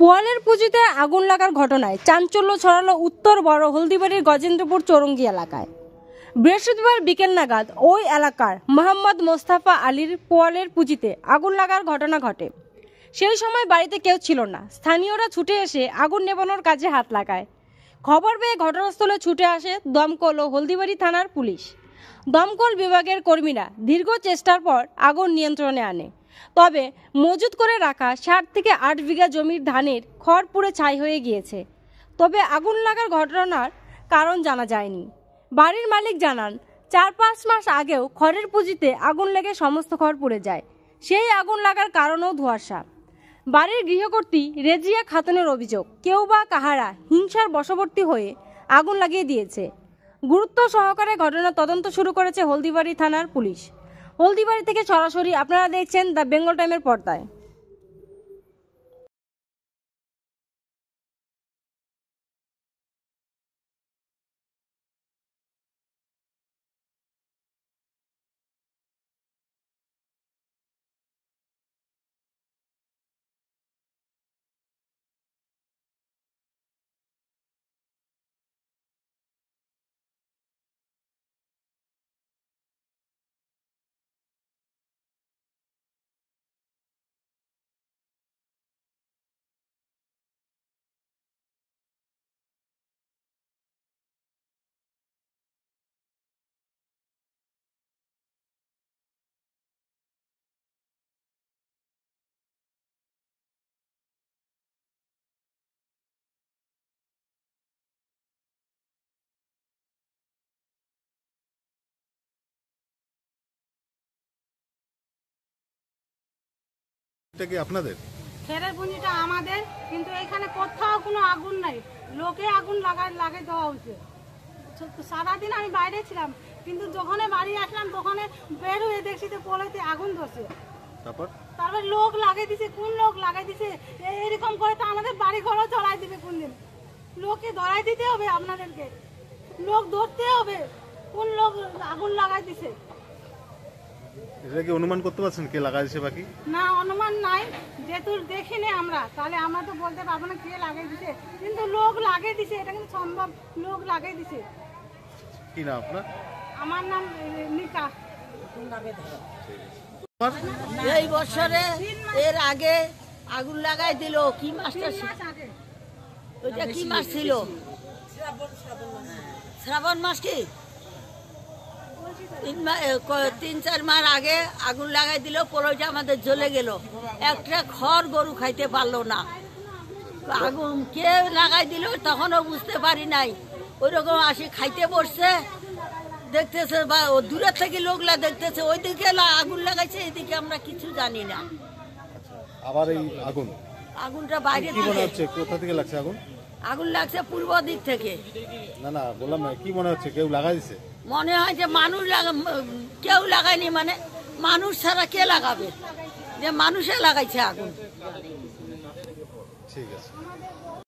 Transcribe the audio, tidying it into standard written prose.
পোয়ালের পুজোতে আগুন লাগার ঘটনায় চাঞ্চল্য ছড়ালো উত্তর বড় হলদিবাড়ির গজেন্দ্রপুর চৌরঙ্গি এলাকায়। বৃহস্পতিবার বিকেল নাগাদ ওই এলাকার মোহাম্মদ মোস্তফা আলীর পোয়ালের পুজোতে আগুন লাগার ঘটনা ঘটে। সেই সময় বাড়িতে কেউ ছিল না। স্থানীয়রা ছুটে এসে আগুন নেভানোর কাজে হাত লাগায়। খবর পেয়ে ঘটনাস্থলে ছুটে আসে দমকল ও হলদিবাড়ি থানার পুলিশ। দমকল বিভাগের কর্মীরা দীর্ঘ চেষ্টার পর আগুন নিয়ন্ত্রণে আনে। তবে মজুত করে রাখা 7 থেকে 8 বিঘা জমির ধানের খড় পুড়ে ছাই হয়ে গিয়েছে। তবে আগুন লাগার ঘটনার কারণ জানা যায়নি। বাড়ির মালিক জানান, 4-5 মাস আগেও খড়ের পুঁজিতে আগুন লেগে সমস্ত খড় পুড়ে যায়। সেই আগুন লাগার কারণও ধোঁয়াশা। বাড়ির গৃহকর্ত্রী রেজিয়া খাতুনের অভিযোগ, কেউ বা কাহারা হিংসার বশবর্তী হয়ে আগুন লাগিয়ে দিয়েছে। গুরুত্ব সহকারে ঘটনা তদন্ত শুরু করেছে হলদিবাড়ি থানার পুলিশ। হলদিবাড়ি থেকে সরাসরি আপনারা দেখছেন দ্য বেঙ্গল টাইমের পর্দায়। এটা কি আপনাদের? খেরের পুঁজিটা আমাদের, কিন্তু এখানে কোথাও কোনো আগুন নাই। লোকে আগুন লাগাই দেওয়া হয়েছে। সারাদিন আমি বাইরে ছিলাম, কিন্তু যখন বাড়ি আসলাম তখন বের হয়ে দেখছি যে পোলেতে আগুন ধরছে। তারপর লোক লাগাই দিছে। কোন লোক লাগাই দিছে? এরকম করে তো আমাদের বাড়ি ঘরও জ্বলাই দিবে কোন দিন। লোককে ধরাই দিতে হবে, আপনাদেরকে লোক ধরতে হবে কোন লোক আগুন লাগাই দিছে। এটা কি অনুমান করতে পারছেন কে লাগাইছে? বাকি না, অনুমান নাই, যেহেতু দেখিনি আমরা, তাহলে আমরা তো বলতে পারবো না কে লাগাই দিছে। কিন্তু লোক লাগিয়ে দিছে, এটা কিন্তু সম্ভব, লোক লাগিয়ে দিছে। কি নাম আপনার? আমার নাম নিকা। এই বছরে এর আগে আগুন লাগাই দিল। কি মাসটা? ওইটা কি মাস ছিল? শ্রাবণ মাস। কি 3-4 মাস আগে আগুন লাগাই দিল, পোলটা আমাদের জ্বলে গেল। একটা খড় গরু খাইতে পারলো না। আগুন কে লাগাই দিল তখনও বুঝতে পারি নাই। ওই রকম আসি খাইতে বসছে, দেখতেছে বা দূরের থেকে লোকলা দেখতেছে ওইদিকে আগুন লাগাইছে, এইদিকে আমরা কিছু জানি না। আবার এই আগুনটা বাইরে কি মনে হচ্ছে? কোথা থেকে লাগছে আগুন? আগুন লাগছে পূর্ব দিক থেকে। না বললাম না, কি মনে হচ্ছে কেউ লাগাই দিছে? মনে হয় যে মানুষ কেউ লাগায়নি, মানে মানুষ ছাড়া কে লাগাবে? যে মানুষে লাগাইছে আগুন। ঠিক আছে।